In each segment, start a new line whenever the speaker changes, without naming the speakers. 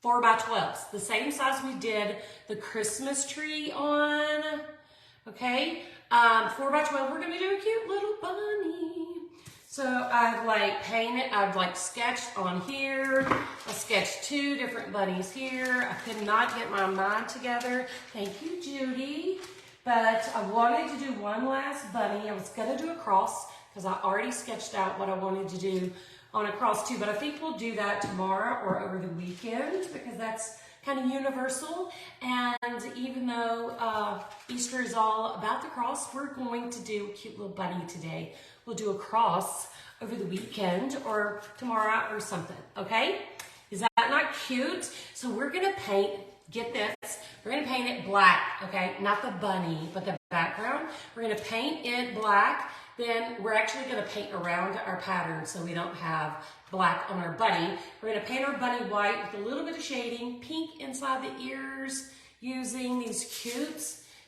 4x12s, the same size we did the Christmas tree on. Okay, 4x12, we're gonna do a cute little bunny. So I've like painted, I've like sketched on here. I sketched 2 different bunnies here. I could not get my mind together. Thank you, Judy. But I wanted to do one last bunny. I was gonna do a cross because I already sketched out what I wanted to do on a cross too, but I think we'll do that tomorrow or over the weekend because that's kind of universal. And even though Easter is all about the cross, we're going to do a cute little bunny today. We'll do a cross over the weekend or tomorrow or something, okay? Is that not cute? So we're gonna paint, get this, we're gonna paint it black, okay? Not the bunny, but the background. We're gonna paint it black. Then we're actually gonna paint around our pattern so we don't have black on our bunny. We're gonna paint our bunny white with a little bit of shading, pink inside the ears, using these cute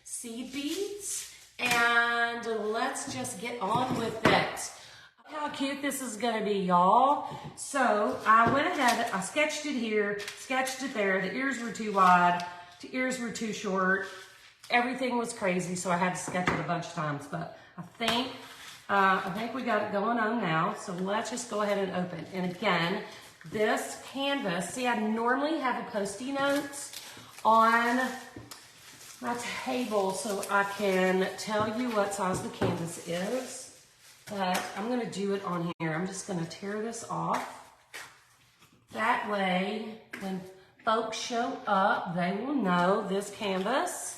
seed beads. And let's just get on with it. How cute this is gonna be, y'all. So I went ahead, I sketched it here, sketched it there. The ears were too wide, the ears were too short. Everything was crazy, so I had to sketch it a bunch of times, but I think we got it going on now, so let's just go ahead and open. And again, this canvas, see, I normally have a Post-it notes on my table so I can tell you what size the canvas is, but I'm gonna do it on here. I'm just gonna tear this off. That way, when folks show up, they will know this canvas.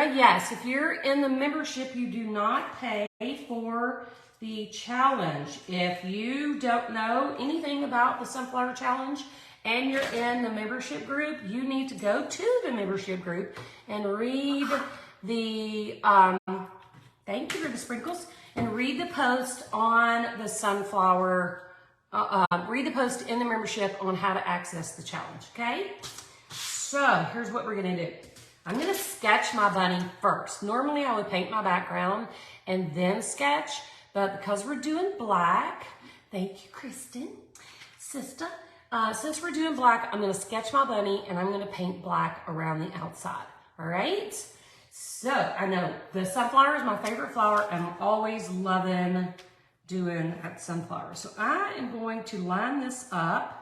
Yes, if you're in the membership, you do not pay for the challenge. If you don't know anything about the Sunflower Challenge and you're in the membership group, you need to go to the membership group and read the, thank you for the sprinkles, and read the post on the sunflower, read the post in the membership on how to access the challenge, okay? So here's what we're gonna do. I'm gonna sketch my bunny first. Normally I would paint my background and then sketch, but because we're doing black, thank you, Kristen, sister. Since we're doing black, I'm gonna sketch my bunny and I'm gonna paint black around the outside, all right? So I know the sunflower is my favorite flower and I'm always loving doing sunflower. So I am going to line this up.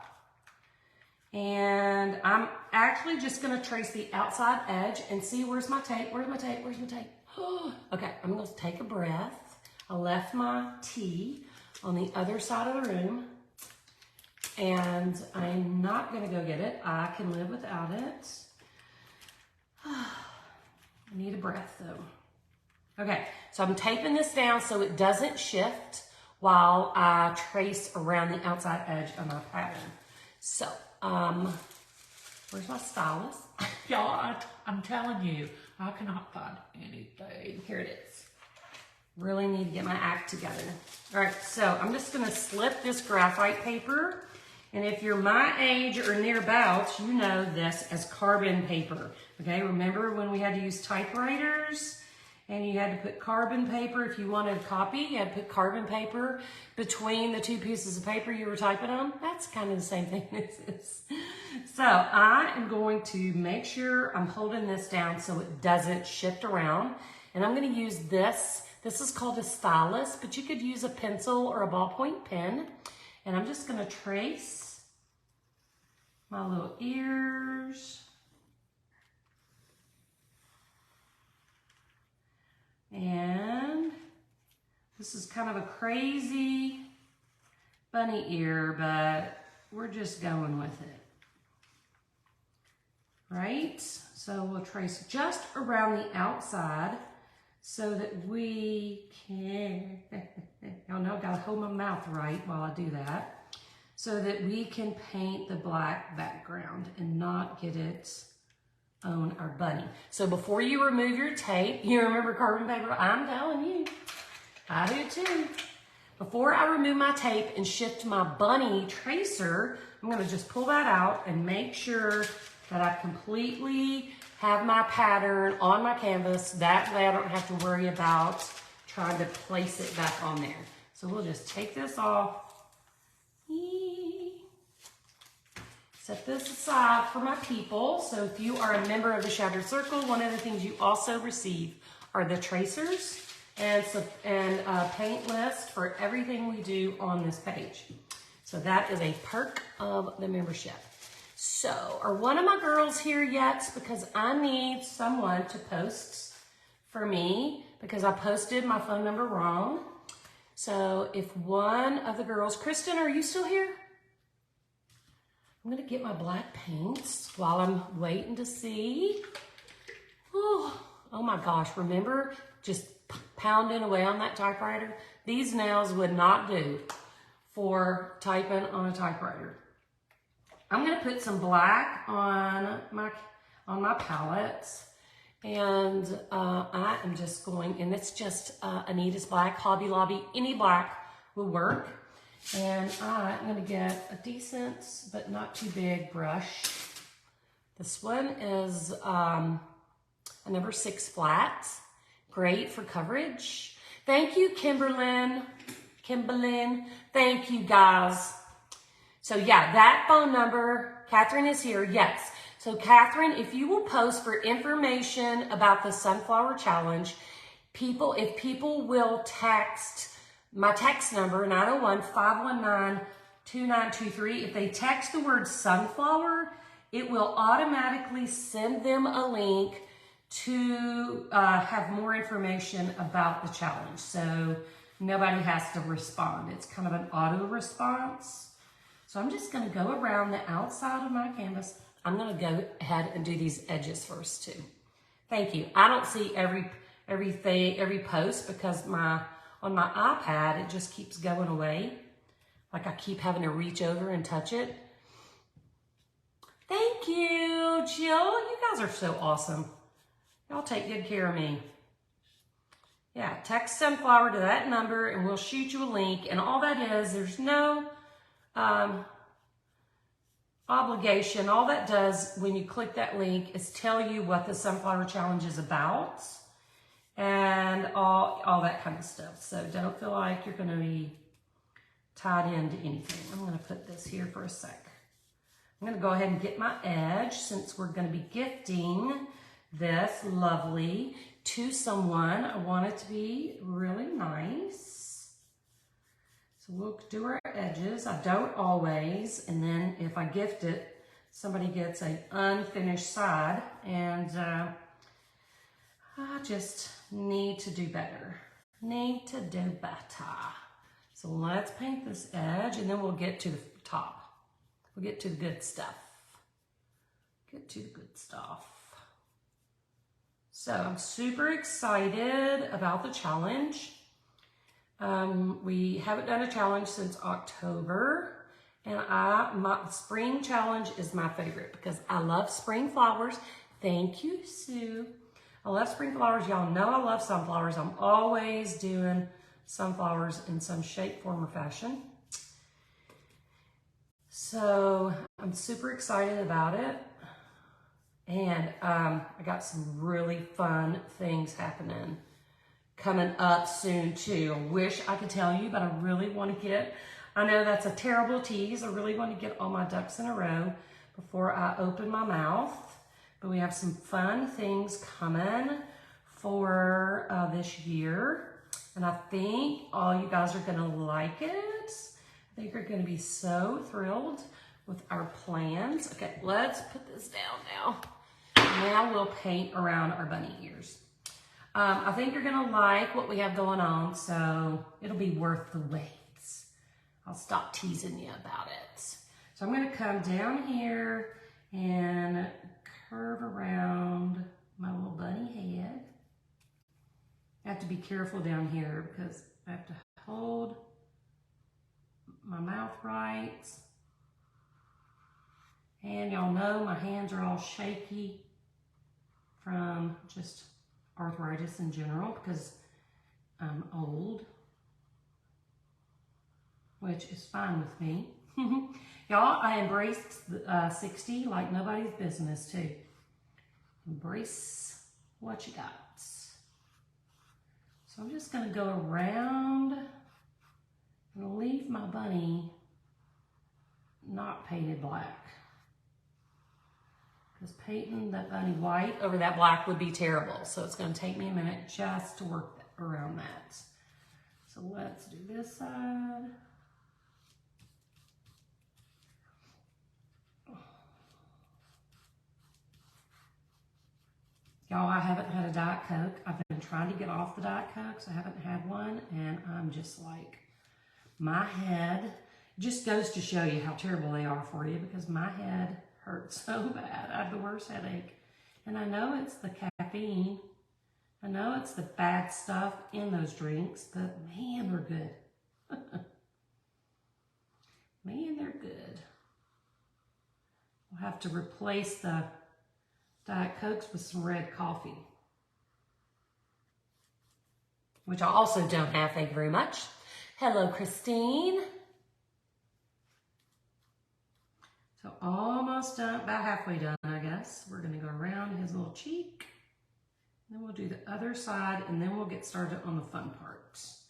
And I'm actually just gonna trace the outside edge and see where's my tape, where's my tape, where's my tape? Okay, I'm gonna take a breath. I left my tea on the other side of the room and I'm not gonna go get it. I can live without it. I need a breath though. Okay, so I'm taping this down so it doesn't shift while I trace around the outside edge of my pattern. So, where's my stylus?
Y'all, I'm telling you, I cannot find anything.
Here it is. Really need to get my act together. All right, so I'm just gonna slip this graphite paper. And if you're my age or nearabouts, you know this as carbon paper. Okay, remember when we had to use typewriters and you had to put carbon paper, if you wanted a copy, you had to put carbon paper between the 2 pieces of paper you were typing on. That's kind of the same thing this is. So I am going to make sure I'm holding this down so it doesn't shift around. And I'm gonna use this. This is called a stylus, but you could use a pencil or a ballpoint pen. And I'm just gonna trace my little ears. And this is kind of a crazy bunny ear, but we're just going with it. Right? So we'll trace just around the outside so that we can, y'all know, gotta hold my mouth right while I do that, so that we can paint the black background and not get it on our bunny. So before you remove your tape, you remember carbon paper? I'm telling you, I do too. Before I remove my tape and shift my bunny tracer, I'm gonna just pull that out and make sure that I completely have my pattern on my canvas. That way I don't have to worry about trying to place it back on there. So we'll just take this off. Set this aside for my people. So if you are a member of the Shattered Circle, one of the things you also receive are the tracers and paint list for everything we do on this page. So that is a perk of the membership. So are one of my girls here yet? Because I need someone to post for me because I posted my phone number wrong. So if one of the girls, Kristen, are you still here? I'm gonna get my black paints while I'm waiting to see. Oh my gosh, remember just pounding away on that typewriter? These nails would not do for typing on a typewriter. I'm gonna put some black on my palettes, and I am just going, and it's just Anita's black, Hobby Lobby, any black will work. And I'm gonna get a decent, but not too big brush. This one is a number 6 flat. Great for coverage. Thank you, Kimberlyn. Thank you, guys. So yeah, that phone number, Catherine is here, yes. So Catherine, if you will post for information about the Sunflower Challenge, if people will text my text number, 901-519-2923. If they text the word sunflower, it will automatically send them a link to have more information about the challenge. So nobody has to respond. It's kind of an auto response. So I'm just gonna go around the outside of my canvas. I'm gonna go ahead and do these edges first too. Thank you. I don't see every post because on my iPad, it just keeps going away. Like I keep having to reach over and touch it. Thank you, Jill. You guys are so awesome. Y'all take good care of me. Yeah, text Sunflower to that number and we'll shoot you a link. And all that is, there's no obligation. All that does when you click that link is tell you what the Sunflower Challenge is about. And all that kind of stuff. So don't feel like you're gonna be tied into anything. I'm gonna put this here for a sec. I'm gonna go ahead and get my edge since we're gonna be gifting this lovely to someone. I want it to be really nice. So we'll do our edges. I don't always, and then if I gift it, somebody gets an unfinished side, and I just need to do better. So let's paint this edge and then we'll get to the top. We'll get to the good stuff. So I'm super excited about the challenge. We haven't done a challenge since October, and my spring challenge is my favorite because I love spring flowers. Thank you, Sue. I love spring flowers. Y'all know I love sunflowers. I'm always doing sunflowers in some shape, form, or fashion. So I'm super excited about it. And I got some really fun things happening coming up soon too. I wish I could tell you, but I really want to I know that's a terrible tease. I really want to get all my ducks in a row before I open my mouth. But we have some fun things coming for this year. And I think all you guys are gonna like it. I think you're gonna be so thrilled with our plans. Okay, let's put this down now. Now we'll paint around our bunny ears. I think you're gonna like what we have going on, so it'll be worth the wait. I'll stop teasing you about it. So I'm gonna come down here and curve around my little bunny head. I have to be careful down here because I have to hold my mouth right. And y'all know my hands are all shaky from just arthritis in general because I'm old, which is fine with me. Y'all, I embraced 60 like nobody's business too. Embrace what you got. So I'm just gonna go around painted black. Because painting that bunny white over that black would be terrible. So it's going to take me a minute just to work around that. So let's do this side. Y'all, I haven't had a Diet Coke. I've been trying to get off the Diet Cokes. I haven't had one, and I'm just like, my head just goes to show you how terrible they are for you, because my head hurts so bad. I have the worst headache. And I know it's the caffeine. I know it's the bad stuff in those drinks, but man, they're good. Man, they're good. We'll have to replace the Diet Cokes with some red coffee, which I also don't have, thank you very much. Hello, Christine. So almost done, about halfway done, I guess. We're gonna go around his little cheek, and then we'll do the other side, and then we'll get started on the fun parts.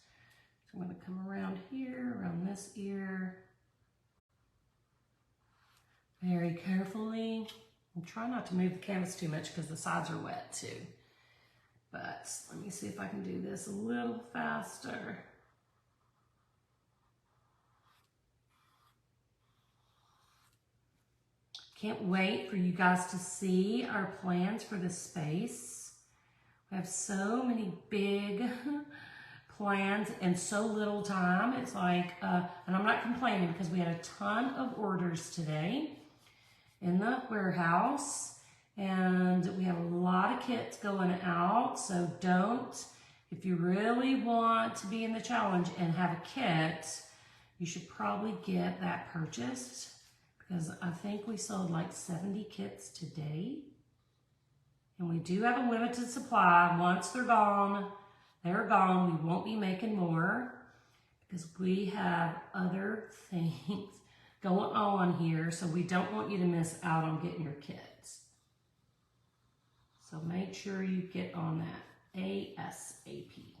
So I'm gonna come around here, around this ear, very carefully. And try not to move the canvas too much because the sides are wet too. But let me see if I can do this a little faster. Can't wait for you guys to see our plans for this space. We have so many big plans and so little time. It's like, and I'm not complaining because we had a ton of orders today in the warehouse, and we have a lot of kits going out. So if you really want to be in the challenge and have a kit, you should probably get that purchased, because I think we sold like 70 kits today, and we do have a limited supply. Once they're gone, they're gone. We won't be making more because we have other things going on here, so we don't want you to miss out on getting your kits. So make sure you get on that ASAP.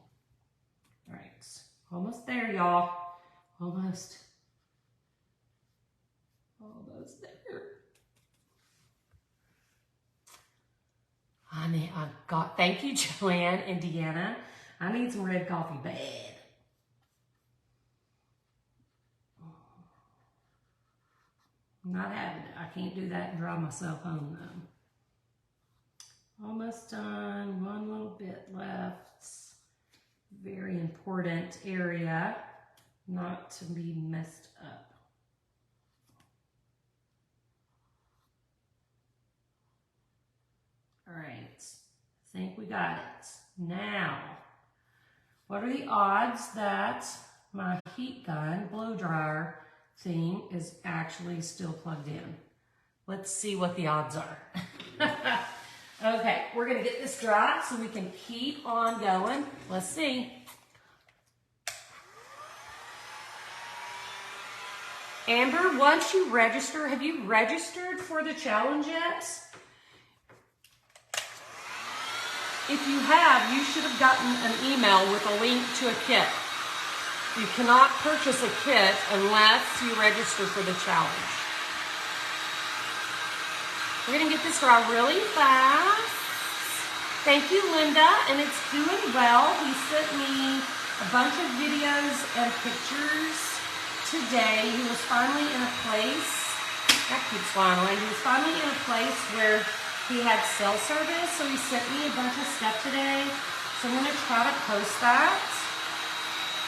All right, almost there, y'all. Almost there. Thank you, Joanne and Deanna. I need some red coffee bad. I'm not having it. I can't do that and drive myself home though. Almost done, one little bit left. Very important area not to be messed up. All right, I think we got it. Now, what are the odds that my heat gun blow dryer thing is actually still plugged in? Let's see what the odds are. Okay, we're gonna get this dry so we can keep on going. Let's see. Amber, once you register, have you registered for the challenge yet? If you have, you should have gotten an email with a link to a kit. You cannot purchase a kit unless you register for the challenge. We're gonna get this dry really fast. Thank you, Linda, and it's doing well. He sent me a bunch of videos and pictures today. He was finally in a place, that keeps flying away. He was finally in a place where he had cell service, so he sent me a bunch of stuff today. So I'm gonna try to post that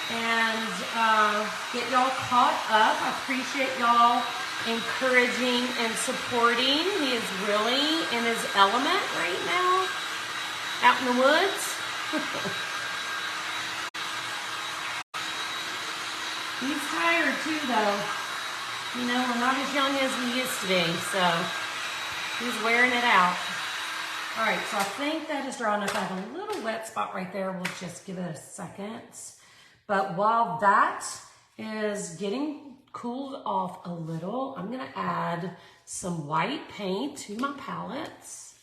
and get y'all caught up. I appreciate y'all encouraging and supporting. He is really in his element right now, out in the woods. He's tired too, though. You know, we're not as young as we used to be, so he's wearing it out. All right, so I think that is dry enough. I have a little wet spot right there. We'll just give it a second. But while that is getting cooled off a little, I'm gonna add some white paint to my palettes.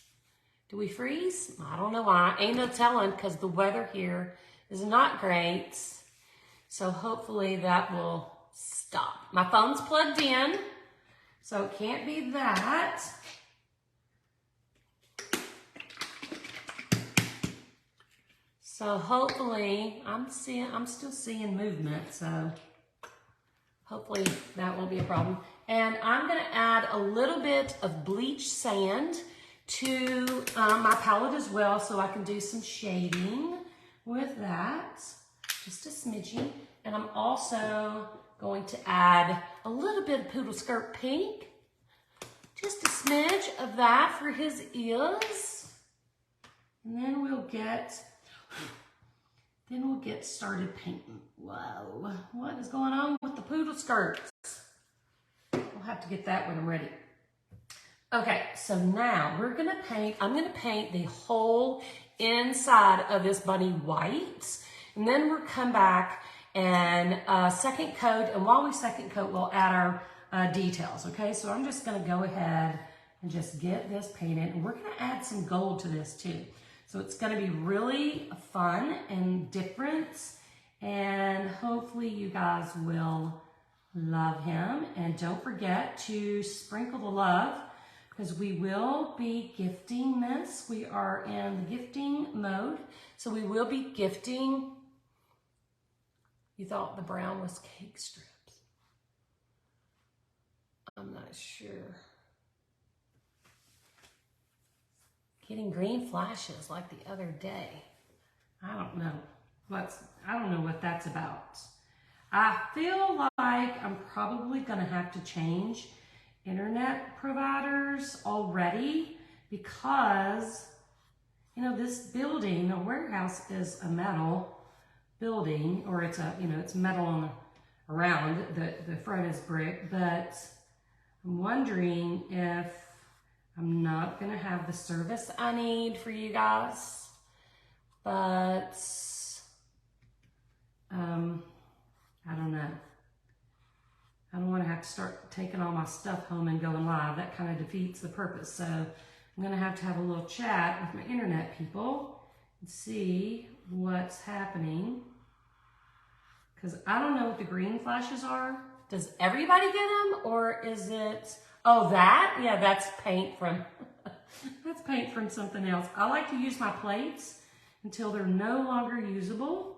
Do we freeze? I don't know why. Ain't no telling, because the weather here is not great. So hopefully that will stop. My phone's plugged in, So it can't be that. So hopefully, I'm still seeing movement, so hopefully that won't be a problem. And I'm gonna add a little bit of bleach sand to my palette as well, so I can do some shading with that, just a smidgy. And I'm also going to add a little bit of poodle skirt pink, just a smidge of that for his ears. And then we'll get started painting. Whoa, what is going on with the poodle skirts? We'll have to get that when I'm ready. Okay, so now we're gonna paint, I'm gonna paint the whole inside of this bunny white, and then we'll come back and second coat, and while we second coat, we'll add our details, okay? So I'm just gonna go ahead and just get this painted, and we're gonna add some gold to this too. So it's gonna be really fun and different, and hopefully you guys will love him. And don't forget to sprinkle the love, because we will be gifting this. We are in the gifting mode, so we will be gifting. You thought the brown was cake strips. I'm not sure. Getting green flashes like the other day. I don't know what that's about. I feel like I'm probably gonna have to change internet providers already, because you know, this building, a warehouse, is a metal building, or it's a, you know, it's metal on the around, the front is brick, but I'm wondering if I'm not gonna have the service I need for you guys, but I don't know. I don't want to have to start taking all my stuff home and going live. That kind of defeats the purpose. So I'm going to have a little chat with my internet people and see what's happening. Because I don't know what the green flashes are. Does everybody get them, or is it, oh, that? Yeah, that's paint from, that's paint from something else. I like to use my plates until they're no longer usable.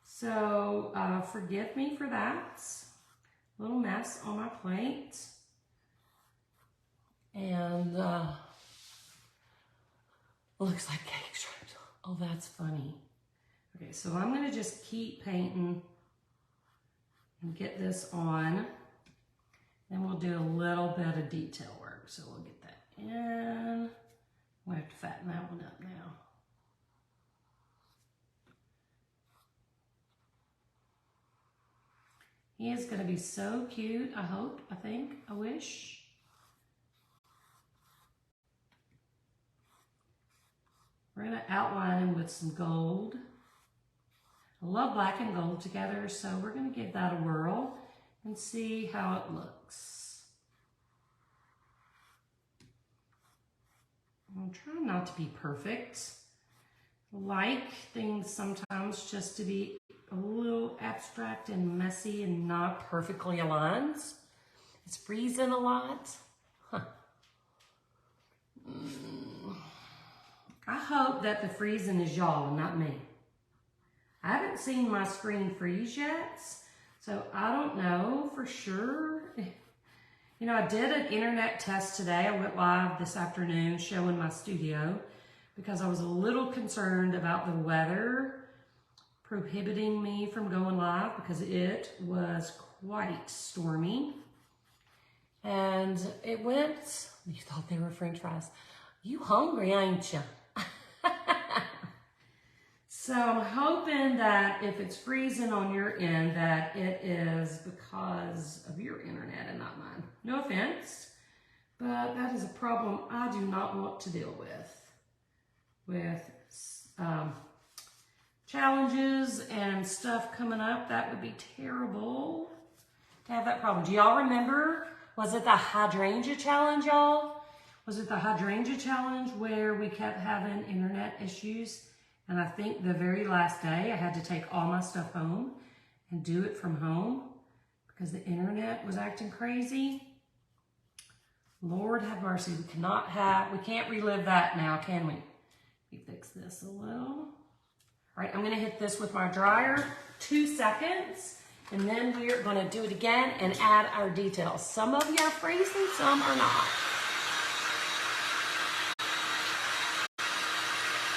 So forgive me for that. Little mess on my plate. And looks like cake strips. Oh, that's funny. Okay, so I'm gonna just keep painting and get this on. Then we'll do a little bit of detail work. So we'll get that in. We'll have to fatten that one up now. He is going to be so cute, I hope, I think, I wish. We're going to outline him with some gold. I love black and gold together, so we're going to give that a whirl and see how it looks. I'm trying not to be perfect. I like things sometimes just to be a little abstract and messy and not perfectly aligned. It's freezing a lot. Huh. I hope that the freezing is y'all and not me. I haven't seen my screen freeze yet, so I don't know for sure. You know, I did an internet test today. I went live this afternoon showing my studio because I was a little concerned about the weather prohibiting me from going live, because it was quite stormy. And it went, you thought they were French fries. You hungry, ain't you? So I'm hoping that if it's freezing on your end, that it is because of your internet and not mine. No offense, but that is a problem I do not want to deal with challenges and stuff coming up. That would be terrible to have that problem. Do y'all remember, was it the hydrangea challenge, y'all? Was it the hydrangea challenge where we kept having internet issues? And I think the very last day I had to take all my stuff home and do it from home because the internet was acting crazy. Lord have mercy. We can't relive that now, can we? Let me fix this a little. All right, I'm gonna hit this with my dryer, 2 seconds, and then we are gonna do it again and add our details. Some of you are freezing, some are not.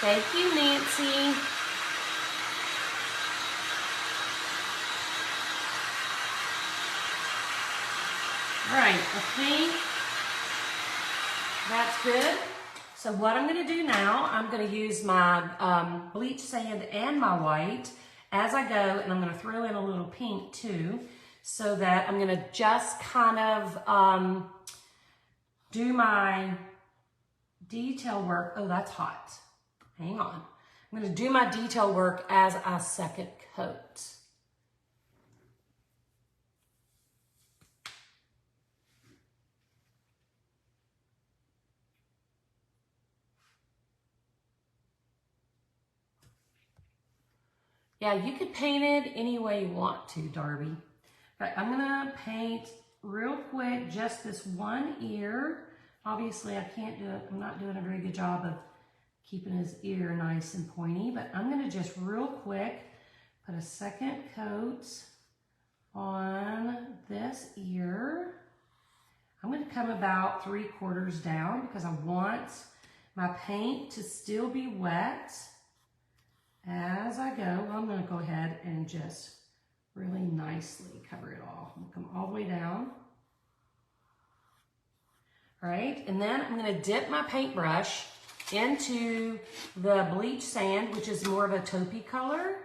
Thank you, Nancy. All right, I think that's good. So what I'm gonna do now, I'm gonna use my bleach sand and my white as I go, and I'm gonna throw in a little pink too, so that I'm gonna just kind of do my detail work. Oh, that's hot. Hang on. I'm gonna do my detail work as I second coat. Yeah, you could paint it any way you want to, Darby. But I'm gonna paint real quick just this one ear. Obviously, I can't do it. I'm not doing a very good job of keeping his ear nice and pointy, but I'm gonna just real quick put a second coat on this ear. I'm gonna come about 3/4 down because I want my paint to still be wet. As I go, I'm going to go ahead and just really nicely cover it all. I'm going to come all the way down. All right, and then I'm going to dip my paintbrush into the bleach sand, which is more of a taupey color.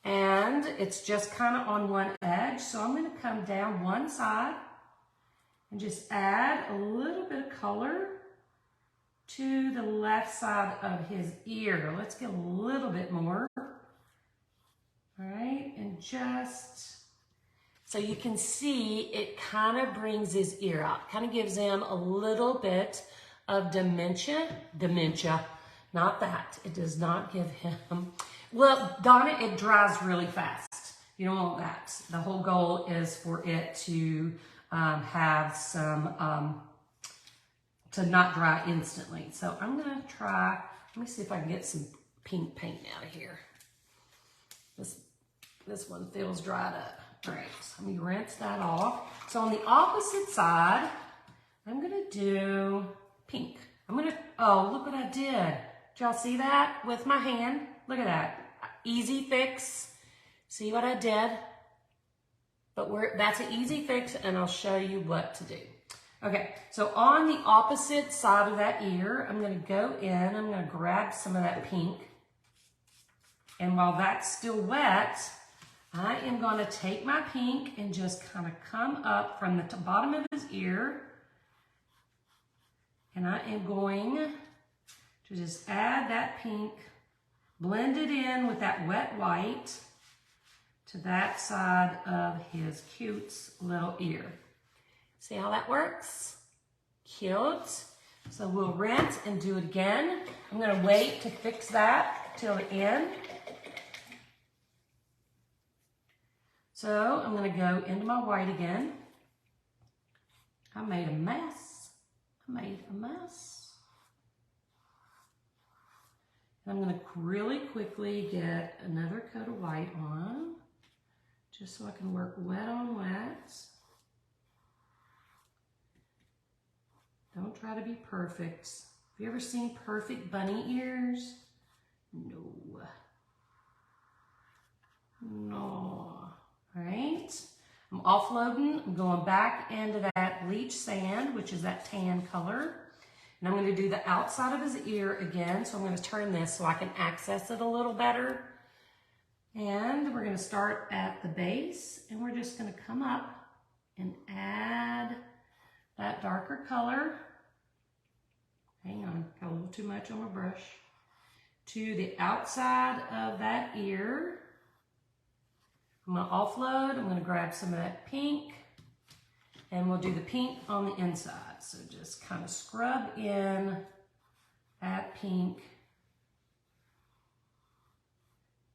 And it's just kind of on one edge. So I'm going to come down one side and just add a little bit of color to the left side of his ear. Let's get a little bit more. All right, and just so you can see, it kind of brings his ear out, kind of gives him a little bit of dementia, not that. It does not give him, well, Donna, it dries really fast. You don't want that. The whole goal is for it to have some, to not dry instantly. So I'm gonna try, let me see if I can get some pink paint out of here. This one feels dried up. All right, so let me rinse that off. So on the opposite side, I'm gonna do pink. Oh, look what I did. Did y'all see that with my hand? Look at that, easy fix. See what I did? But that's an easy fix, and I'll show you what to do. Okay, so on the opposite side of that ear, I'm going to go in, I'm going to grab some of that pink. And while that's still wet, I am going to take my pink and just kind of come up from the bottom of his ear. And I am going to just add that pink, blend it in with that wet white to that side of his cute little ear. See how that works? Cute. So we'll rinse and do it again. I'm going to wait to fix that till the end. So I'm going to go into my white again. I made a mess. And I'm going to really quickly get another coat of white on, just so I can work wet on wet. Don't try to be perfect. Have you ever seen perfect bunny ears? No. All right. I'm offloading. I'm going back into that bleach sand, which is that tan color. And I'm going to do the outside of his ear again. So I'm going to turn this so I can access it a little better. And we're going to start at the base, and we're just going to come up and add that darker color. Hang on, got a little too much on my brush. To the outside of that ear. I'm going to offload. I'm going to grab some of that pink, and we'll do the pink on the inside. So just kind of scrub in that pink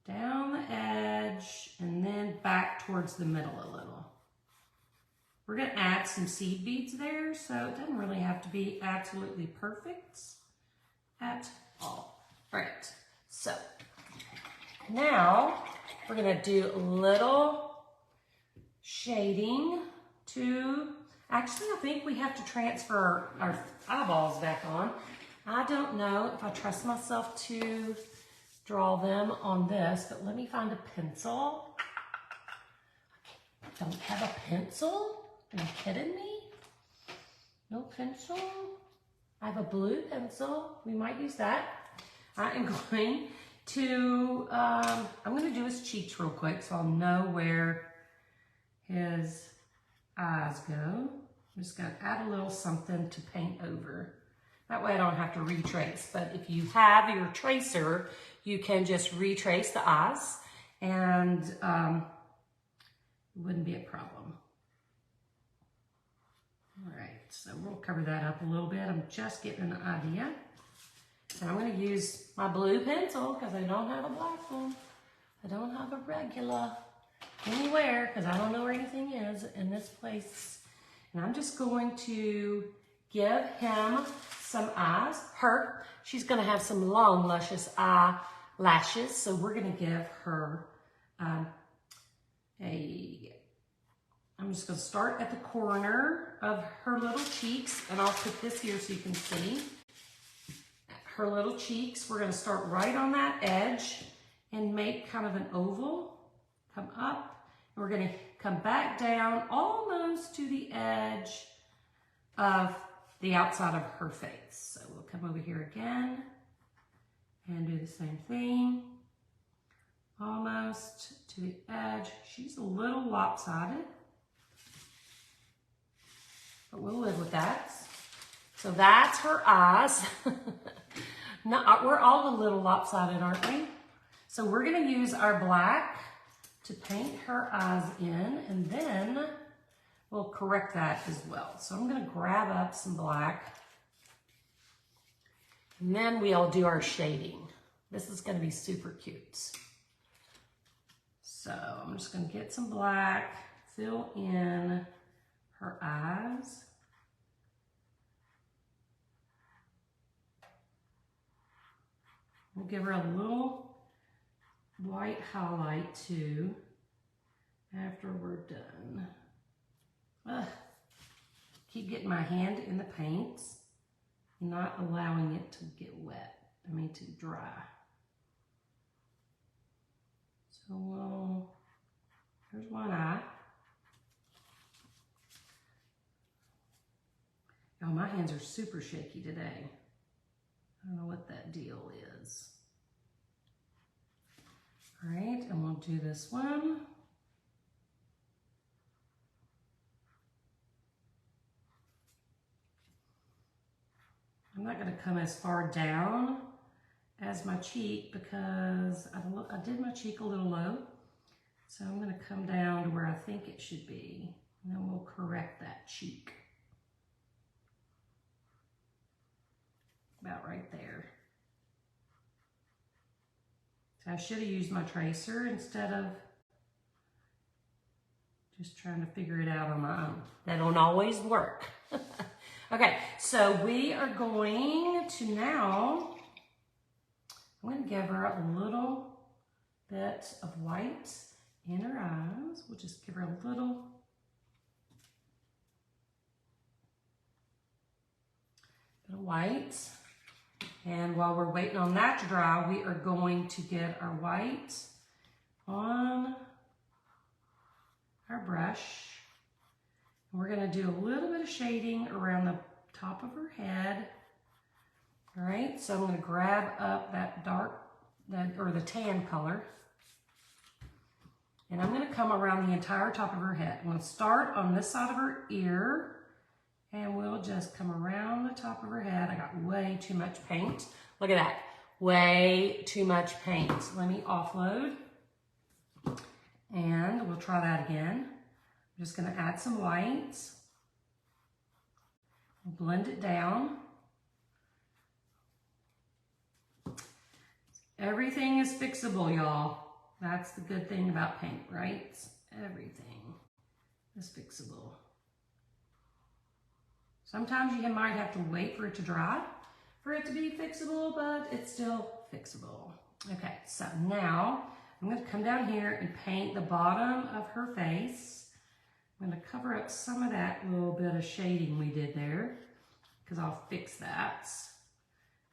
down the edge and then back towards the middle a little. We're gonna add some seed beads there, so it doesn't really have to be absolutely perfect at all. All right, so now we're gonna do a little shading to, actually I think we have to transfer our eyeballs back on. I don't know if I trust myself to draw them on this, but let me find a pencil. I don't have a pencil? Are you kidding me? No pencil? I have a blue pencil. We might use that. I am going to, I'm going to do his cheeks real quick so I'll know where his eyes go. I'm just going to add a little something to paint over. That way I don't have to retrace. But if you have your tracer, you can just retrace the eyes and it wouldn't be a problem. All right, so we'll cover that up a little bit. I'm just getting an idea. And I'm going to use my blue pencil because I don't have a black one. I don't have a regular anywhere because I don't know where anything is in this place. And I'm just going to give him some eyes. Her, she's going to have some long, luscious eyelashes. So we're going to give her I'm just going to start at the corner of her little cheeks, and I'll put this here so you can see. Her little cheeks, we're going to start right on that edge and make kind of an oval. Come up, and we're going to come back down almost to the edge of the outside of her face. So we'll come over here again and do the same thing. Almost to the edge. She's a little lopsided, but we'll live with that. So that's her eyes. We're all a little lopsided, aren't we? So we're going to use our black to paint her eyes in, and then we'll correct that as well. So I'm going to grab up some black, and then we'll do our shading. This is going to be super cute. So I'm just going to get some black, fill in her eyes. We'll give her a little white highlight too after we're done. Keep getting my hand in the paint, not allowing it to get wet, to dry. So here's one eye. Oh, my hands are super shaky today. I don't know what that deal is. All right, and we'll do this one. I'm not going to come as far down as my cheek because I did my cheek a little low. So I'm going to come down to where I think it should be, and then we'll correct that cheek. About right there. So I should have used my tracer instead of just trying to figure it out on my own. That don't always work. Okay, so we are going to now, I'm going to give her a little bit of white in her eyes. We'll just give her a little bit of white. And while we're waiting on that to dry, we are going to get our white on our brush. And we're going to do a little bit of shading around the top of her head. All right, so I'm going to grab up that the tan color. And I'm going to come around the entire top of her head. I'm going to start on this side of her ear. And we'll just come around the top of her head. I got way too much paint. Look at that. Way too much paint. Let me offload. And we'll try that again. I'm just going to add some white. Blend it down. Everything is fixable, y'all. That's the good thing about paint, right? Everything is fixable. Sometimes you might have to wait for it to dry for it to be fixable, but it's still fixable. Okay, so now I'm going to come down here and paint the bottom of her face. I'm going to cover up some of that little bit of shading we did there because I'll fix that.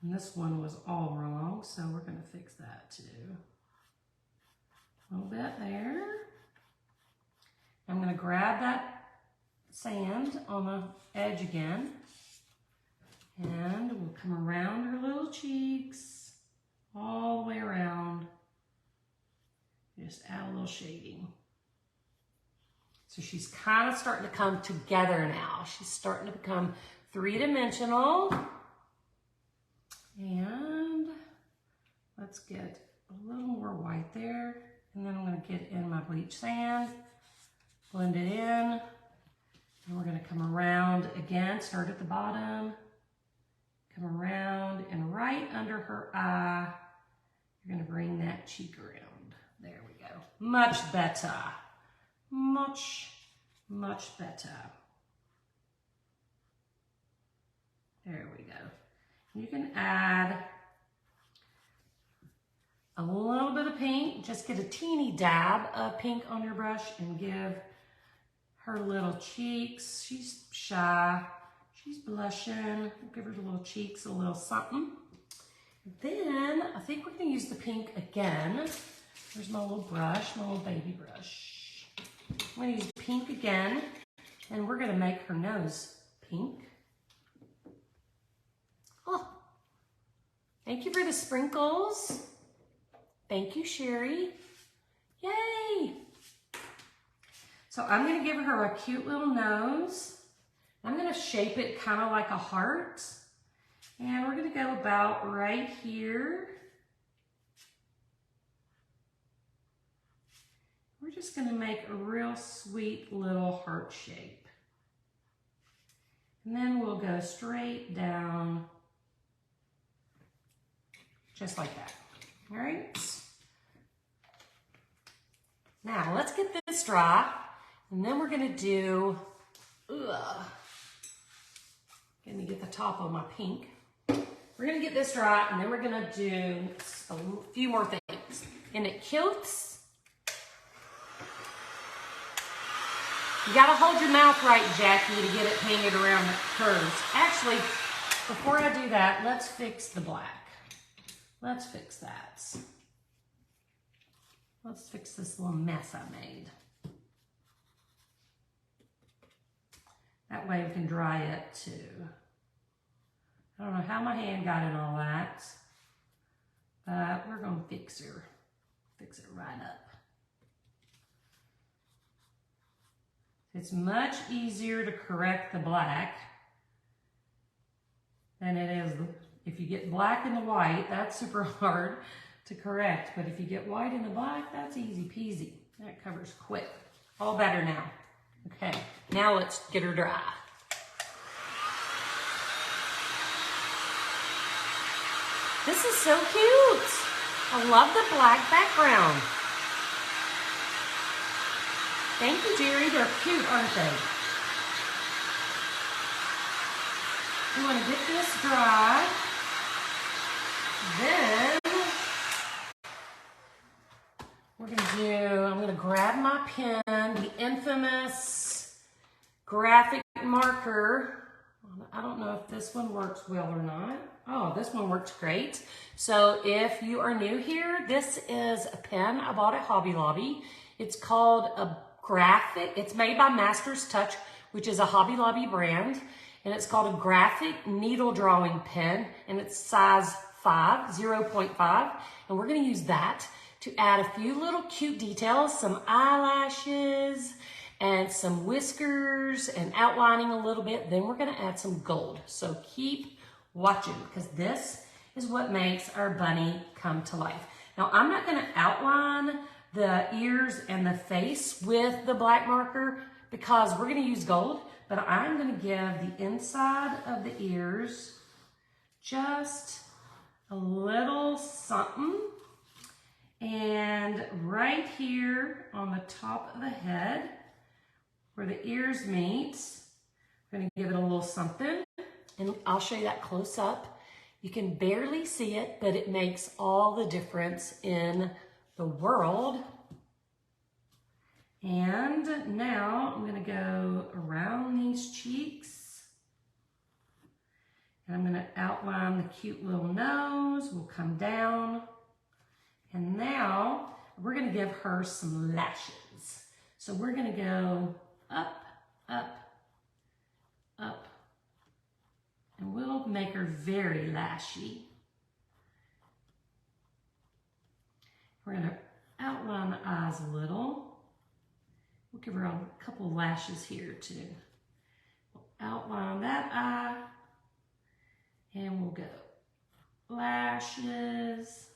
And this one was all wrong, so we're going to fix that too. A little bit there. I'm going to grab that sand on the edge again, and we'll come around her little cheeks, all the way around. Just add a little shading. So she's kind of starting to come together now. She's starting to become three-dimensional. And let's get a little more white there. And then I'm going to get in my bleach sand, blend it in. And we're going to come around again, start at the bottom, come around, and right under her eye, you're going to bring that cheek around. There we go. Much better. Much, much better. There we go. You can add a little bit of pink. Just get a teeny dab of pink on your brush and give her little cheeks. She's shy. She's blushing. We'll give her the little cheeks a little something. Then I think we're going to use the pink again. There's my little brush, my little baby brush. I'm going to use pink again, and we're going to make her nose pink. Oh, thank you for the sprinkles. Thank you, Sherry. Yay! So I'm going to give her a cute little nose. I'm going to shape it kind of like a heart. And we're going to go about right here. We're just going to make a real sweet little heart shape. And then we'll go straight down, just like that. All right. Now let's get this dry, and then we're going to do, let me get the top of my pink. We're going to get this dry, and then we're going to do a few more things. In the kilts, you got to hold your mouth right, Jackie, to get it painted around the curves. Actually, before I do that, let's fix the black. Let's fix that. Let's fix this little mess I made. That way we can dry it too. I don't know how my hand got in all that, but we're going to fix her. Fix it right up. It's much easier to correct the black than it is if you get black in the white. That's super hard to correct, but if you get white in the black, that's easy peasy. That covers quick. All better now. Okay, now let's get her dry. This is so cute. I love the black background. Thank you, Jerry. They're cute, aren't they? We want to get this dry. Then we're going to do, I'm going to grab my pen, the infamous graphic marker. I don't know if this one works well or not. Oh, this one works great. So if you are new here, this is a pen I bought at Hobby Lobby. It's called a graphic. It's made by Master's Touch, which is a Hobby Lobby brand. And it's called a graphic needle drawing pen. And it's size 5, 0.5. And we're going to use that to add a few little cute details, some eyelashes, and some whiskers, and outlining a little bit. Then we're going to add some gold. So keep watching, because this is what makes our bunny come to life. Now, I'm not going to outline the ears and the face with the black marker because we're going to use gold, but I'm going to give the inside of the ears just a little something. And right here on the top of the head, where the ears meet, We're gonna give it a little something, and I'll show you that close up. You can barely see it, but it makes all the difference in the world. And now I'm gonna go around these cheeks, and I'm gonna outline the cute little nose. We'll come down, and now we're gonna give her some lashes. So we're gonna go up, up, up, and we'll make her very lashy. We're gonna outline the eyes a little. We'll give her a couple lashes here too. We'll outline that eye, and we'll go lashes,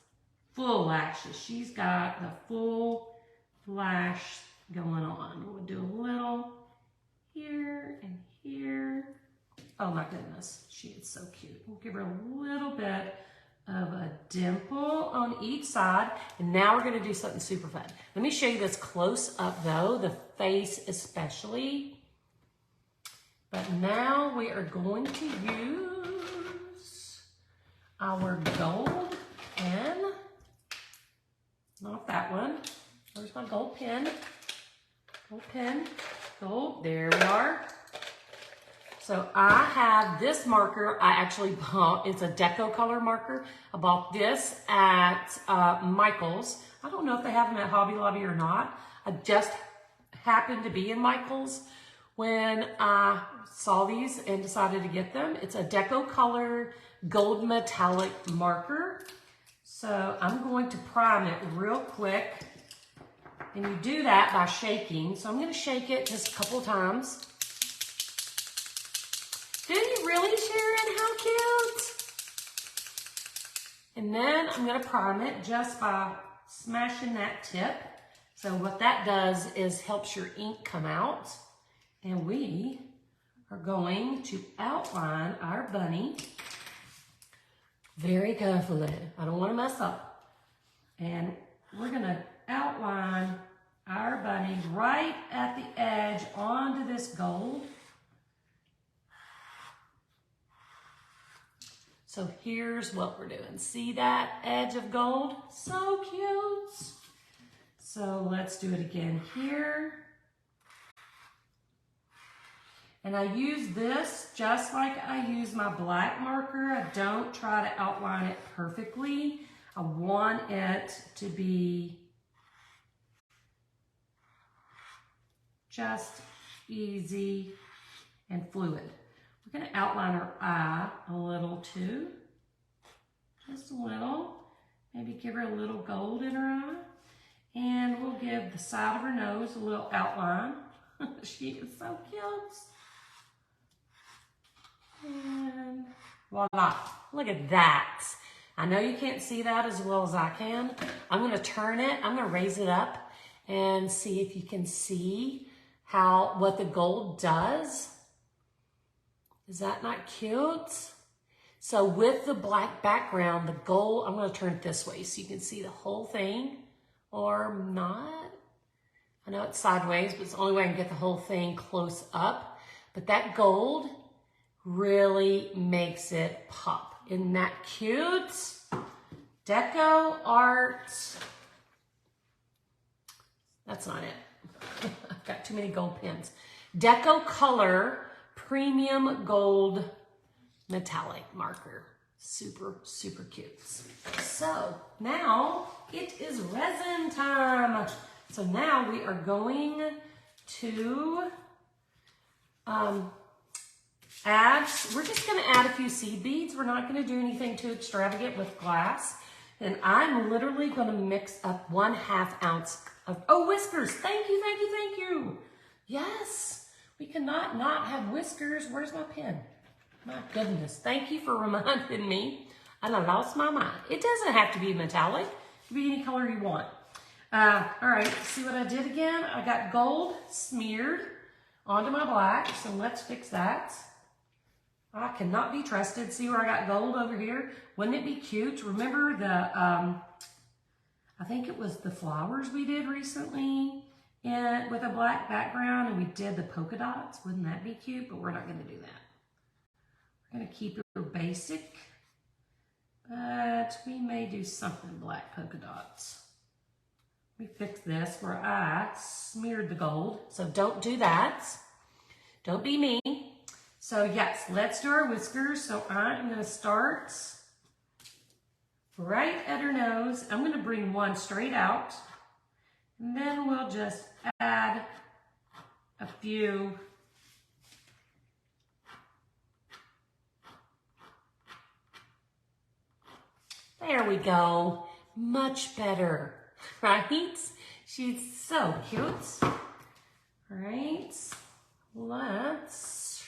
full lashes. She's got the full lash going on. We'll do a little here and here. Oh my goodness, she is so cute. We'll give her a little bit of a dimple on each side. And now we're gonna do something super fun. Let me show you this close up though, the face especially. But now we are going to use our gold pen. Not that one. Where's my gold pen? Gold pen, gold, there we are. So I have this marker I actually bought. It's a deco color marker. I bought this at Michael's. I don't know if they have them at Hobby Lobby or not. I just happened to be in Michael's when I saw these and decided to get them. It's a deco color gold metallic marker. So I'm going to prime it real quick. And you do that by shaking. So I'm going to shake it just a couple of times. Didn't you really, Sharon? How cute! And then I'm going to prime it just by smashing that tip. So what that does is helps your ink come out. And we are going to outline our bunny very carefully. I don't want to mess up. And we're going to outline our bunny right at the edge onto this gold. So here's what we're doing. See that edge of gold? So cute. So let's do it again here. And I use this just like I use my black marker. I don't try to outline it perfectly. I want it to be just easy and fluid. We're going to outline her eye a little too. Just a little. Maybe give her a little gold in her eye. And we'll give the side of her nose a little outline. She is so cute. And voila. Look at that. I know you can't see that as well as I can. I'm going to turn it. I'm going to raise it up and see if you can see what the gold does. Is that not cute? So with the black background, the gold, I'm going to turn it this way so you can see the whole thing, or not. I know it's sideways, but it's the only way I can get the whole thing close up. But that gold really makes it pop. Isn't that cute? Deco art. That's not it. I've got too many gold pens. Deco color premium gold metallic marker. Super, super cute. So now it is resin time. So now we are going to we're just going to add a few seed beads. We're not going to do anything too extravagant with glass. And I'm literally going to mix up 1/2 ounce of, oh, whiskers. Thank you, thank you, thank you. Yes, we cannot not have whiskers. Where's my pen? My goodness. Thank you for reminding me. I lost my mind. It doesn't have to be metallic. It can be any color you want. All right, see what I did again? I got gold smeared onto my black. So let's fix that. I cannot be trusted. See where I got gold over here? Wouldn't it be cute? Remember the, I think it was the flowers we did recently. and with a black background and we did the polka dots. Wouldn't that be cute? But we're not going to do that. We're going to keep it basic, but we may do something black polka dots. We fixed this where I smeared the gold, so don't do that. Don't be me. So yes, let's do our whiskers. So I'm going to start right at her nose. I'm going to bring one straight out, and then we'll just add a few. There we go. Much better, right? She's so cute. All right, let's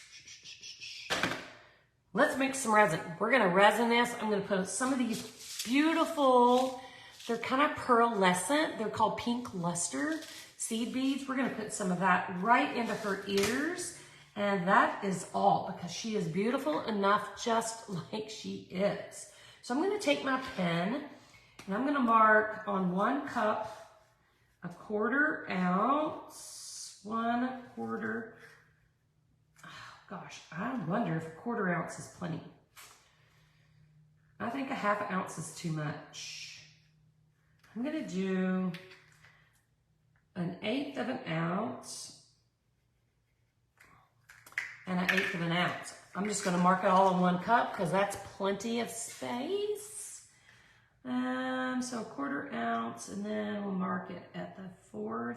make some resin. We're gonna resin this. I'm gonna put some of these beautiful, they're kind of pearlescent. They're called pink luster seed beads. We're gonna put some of that right into her ears. And that is all, because she is beautiful enough just like she is. So I'm gonna take my pen and I'm gonna mark on 1 cup, 1/4 ounce, 1/4. Oh gosh, I wonder if 1/4 ounce is plenty. I think 1/2 ounce is too much. I'm gonna do 1/8 of an ounce and 1/8 of an ounce. I'm just gonna mark it all in 1 cup because that's plenty of space. So 1/4 ounce, and then we'll mark it at the 1/4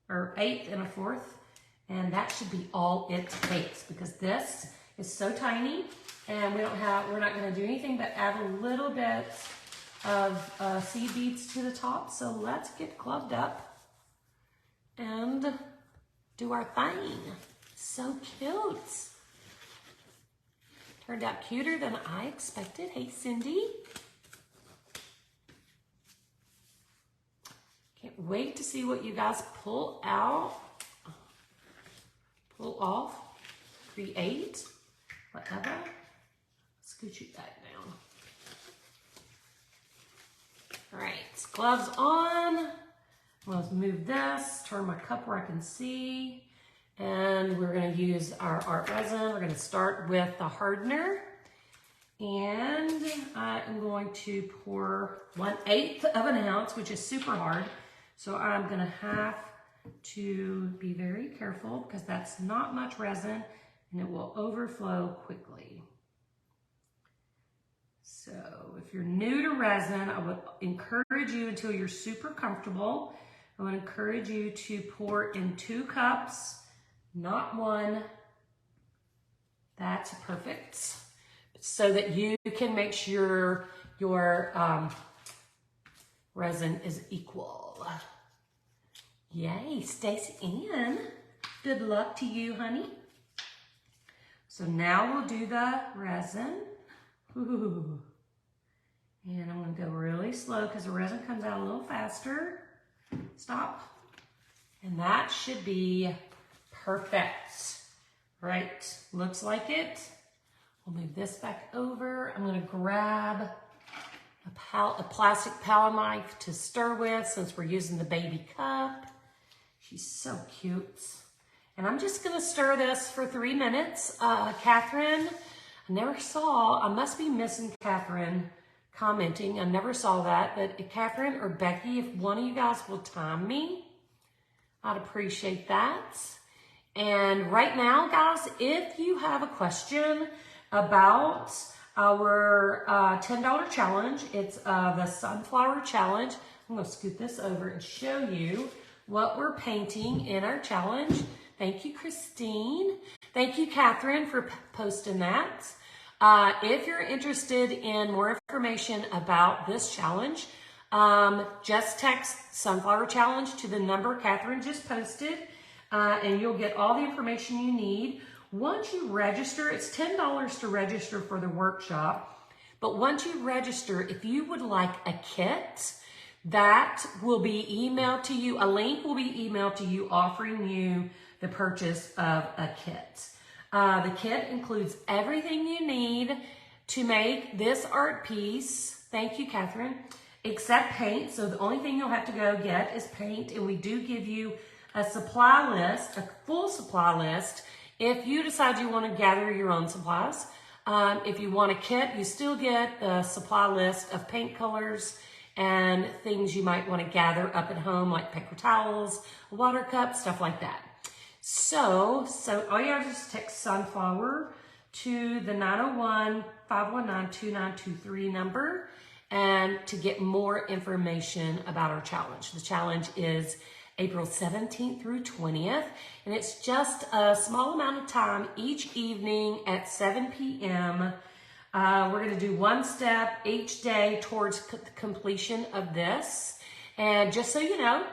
or 1/8 and a 1/4. And that should be all it takes, because this is so tiny and we're not gonna do anything but add a little bit of seed beads to the top. So let's get gloved up and do our thing. So cute. Turned out cuter than I expected. Hey, Cindy. Can't wait to see what you guys pull out, pull off, create, whatever. Scoot you back down. All right, gloves on. Let's move this, turn my cup where I can see. And we're gonna use our art resin. We're gonna start with the hardener. And I am going to pour 1/8 of an ounce, which is super hard. So I'm gonna have to be very careful because that's not much resin and it will overflow quickly. So if you're new to resin, I would encourage you, until you're super comfortable, I would encourage you to pour in 2 cups, not 1. That's perfect. So that you can make sure your resin is equal. Yay, Stacy Ann. Good luck to you, honey. So now we'll do the resin. Ooh. And I'm gonna go really slow because the resin comes out a little faster. Stop. And that should be perfect. Right, looks like it. We'll move this back over. I'm gonna grab a plastic palette knife to stir with, since we're using the baby cup. She's so cute. And I'm just gonna stir this for 3 minutes. Catherine, I never saw, I must be missing Catherine commenting. I never saw that, but Catherine or Becky, if one of you guys will time me, I'd appreciate that. And right now, guys, if you have a question about our $10 challenge, it's the Sunflower Challenge. I'm gonna scoot this over and show you what we're painting in our challenge. Thank you, Christine. Thank you, Catherine, for posting that. If you're interested in more information about this challenge, just text Sunflower Challenge to the number Catherine just posted, and you'll get all the information you need. Once you register, it's $10 to register for the workshop, but once you register, if you would like a kit, that will be emailed to you. A link will be emailed to you offering you the purchase of a kit. The kit includes everything you need to make this art piece. Thank you, Catherine. except paint. So the only thing you'll have to go get is paint, and we do give you a supply list, a full supply list, if you decide you want to gather your own supplies. If you want a kit, you still get the supply list of paint colors and things you might want to gather up at home, like paper towels, a water cup, stuff like that. So all you have to do is text Sunflower to the 901-519-2923 number and to get more information about our challenge. The challenge is April 17th through 20th, and it's just a small amount of time each evening at 7 p.m. We're going to do one step each day towards the completion of this. And just so you know,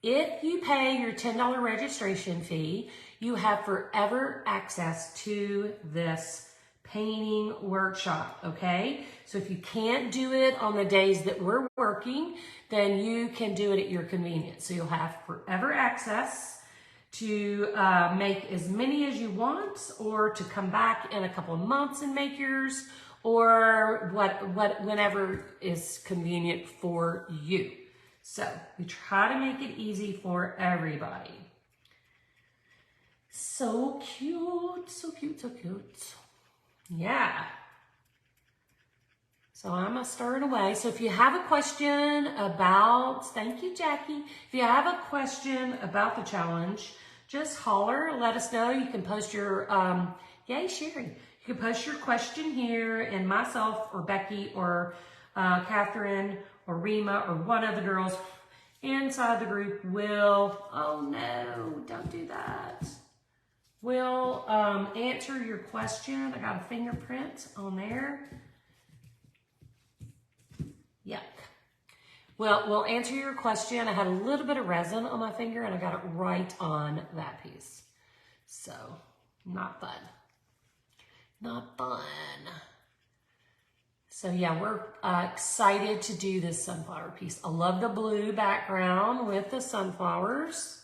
if you pay your $10 registration fee, you have forever access to this painting workshop, okay? So if you can't do it on the days that we're working, then you can do it at your convenience. So you'll have forever access to make as many as you want, or to come back in a couple of months and make yours, or whenever is convenient for you. So we try to make it easy for everybody. So cute, so cute, so cute. Yeah. So I'm going to stir it away. So if you have a question about, thank you, Jackie. If you have a question about the challenge, just holler, let us know. You can post your, yay, Sherry. You can post your question here, and myself or Becky or Catherine or Rima or one of the girls inside the group will, oh no, don't do that. We'll answer your question. I got a fingerprint on there. Yuck. Well, we'll answer your question. I had a little bit of resin on my finger, and I got it right on that piece. So, not fun. Not fun. So yeah, we're excited to do this sunflower piece. I love the blue background with the sunflowers.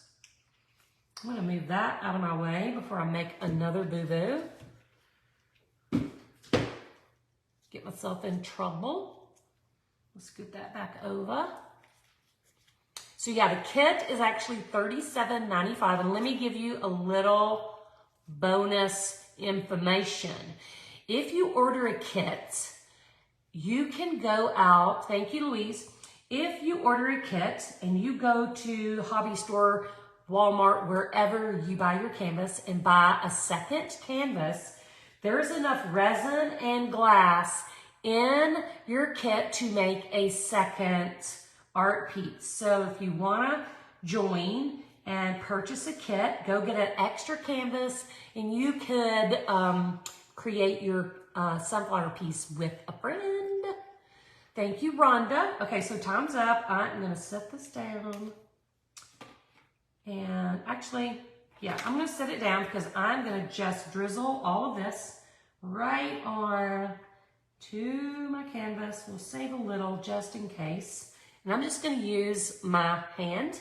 I'm gonna move that out of my way before I make another boo-boo. Get myself in trouble. Let's scoot that back over. So yeah, the kit is actually $37.95, and let me give you a little bonus information. If you order a kit, you can go out, thank you, Louise. If you order a kit and you go to Hobby Store, Walmart, wherever you buy your canvas, and buy a second canvas, there's enough resin and glass in your kit to make a second art piece. So if you want to join and purchase a kit, go get an extra canvas, and you could create your sunflower piece with a friend. Thank you, Rhonda. Okay, so time's up. I'm going to set this down. And actually, yeah, I'm going to set it down because I'm going to just drizzle all of this right on to my canvas. We'll save a little just in case. And I'm just going to use my hand.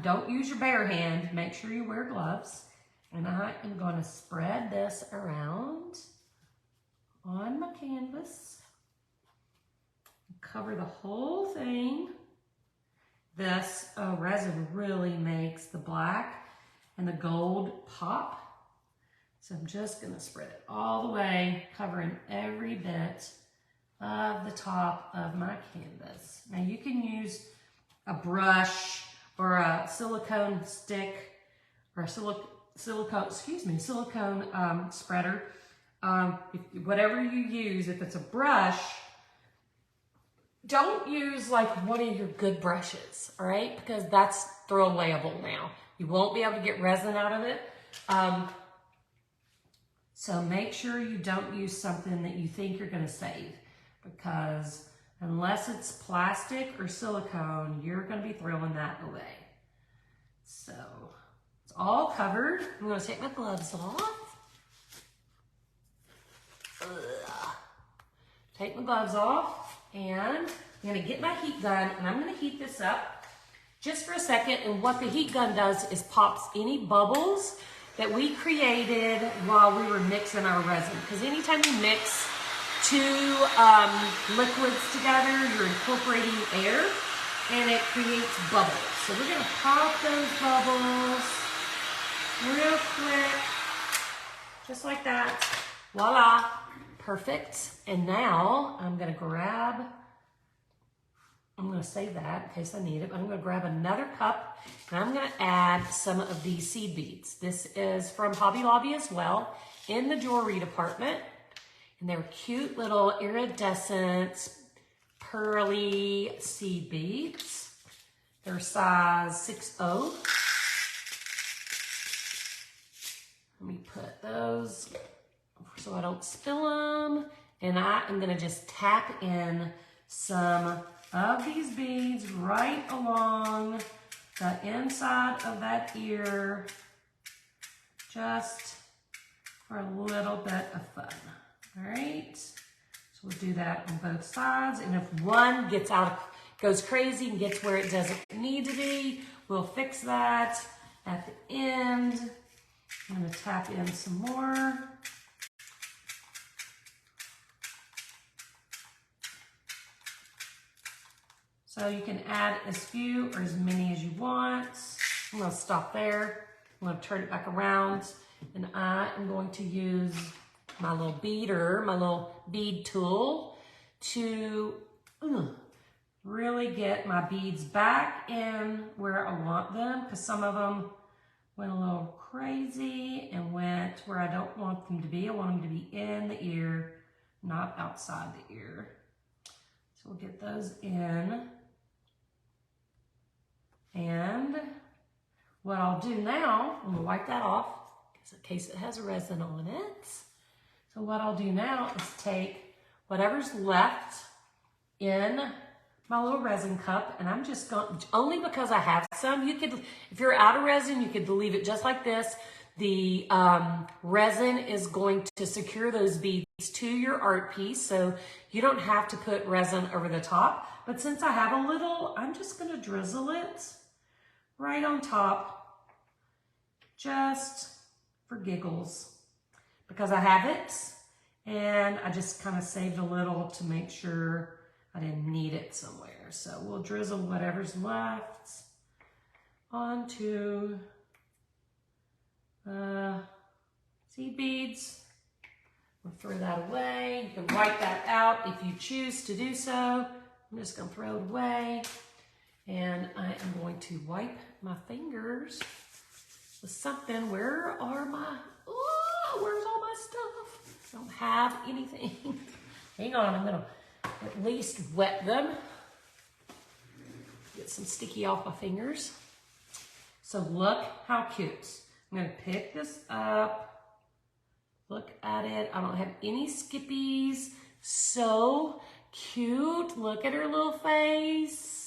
Don't use your bare hand. Make sure you wear gloves. And I am going to spread this around on my canvas. Cover the whole thing. This resin really makes the black and the gold pop. So I'm just going to spread it all the way, covering every bit of the top of my canvas. Now you can use a brush or a silicone stick or a silicone spreader. Whatever you use, if it's a brush, don't use like one of your good brushes, all right? Because that's throwawayable now. You won't be able to get resin out of it. So make sure you don't use something that you think you're going to save, because unless it's plastic or silicone, you're going to be throwing that away. So it's all covered. I'm going to take my gloves off. Take my gloves off, and I'm going to get my heat gun, and I'm going to heat this up just for a second. And what the heat gun does is pops any bubbles that we created while we were mixing our resin. Because anytime you mix two liquids together, you're incorporating air, and it creates bubbles. So we're gonna pop those bubbles real quick, just like that. Voila, perfect. And now I'm gonna save that in case I need it. I'm gonna grab another cup and I'm gonna add some of these seed beads. This is from Hobby Lobby as well, in the jewelry department. And they're cute little iridescent, pearly seed beads. They're size 6'0". Let me put those so I don't spill them. And I am gonna just tap in some of these beads right along the inside of that ear, just for a little bit of fun. All right, so we'll do that on both sides. And if one goes crazy and gets where it doesn't need to be, we'll fix that at the end. I'm gonna tap in some more. So you can add as few or as many as you want. I'm gonna stop there. I'm gonna turn it back around, and I am going to use my little beader, my little bead tool, to really get my beads back in where I want them, because some of them went a little crazy and went where I don't want them to be. I want them to be in the ear, not outside the ear. So we'll get those in. And what I'll do now, I'm gonna wipe that off, in case it has resin on it. So what I'll do now is take whatever's left in my little resin cup, and I'm just going, only because I have some, you could, if you're out of resin, you could leave it just like this. The resin is going to secure those beads to your art piece, so you don't have to put resin over the top. But since I have a little, I'm just gonna drizzle it right on top, just for giggles, because I have it, and I just kind of saved a little to make sure I didn't need it somewhere. So we'll drizzle whatever's left onto seed beads. We'll throw that away. You can wipe that out if you choose to do so. I'm just gonna throw it away. And I am going to wipe my fingers with something. Where's all my stuff? I don't have anything. Hang on, I'm gonna at least wet them. Get some sticky off my fingers. So look how cute. I'm gonna pick this up. Look at it. I don't have any skippies. So cute. Look at her little face.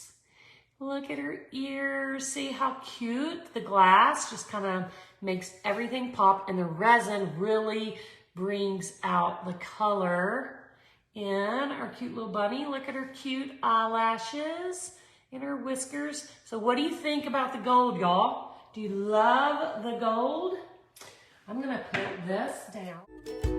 Look at her ears. See how cute? The glass just kind of makes everything pop, and the resin really brings out the color in our cute little bunny. Look at her cute eyelashes and her whiskers. So what do you think about the gold, y'all? Do you love the gold? I'm gonna put this down.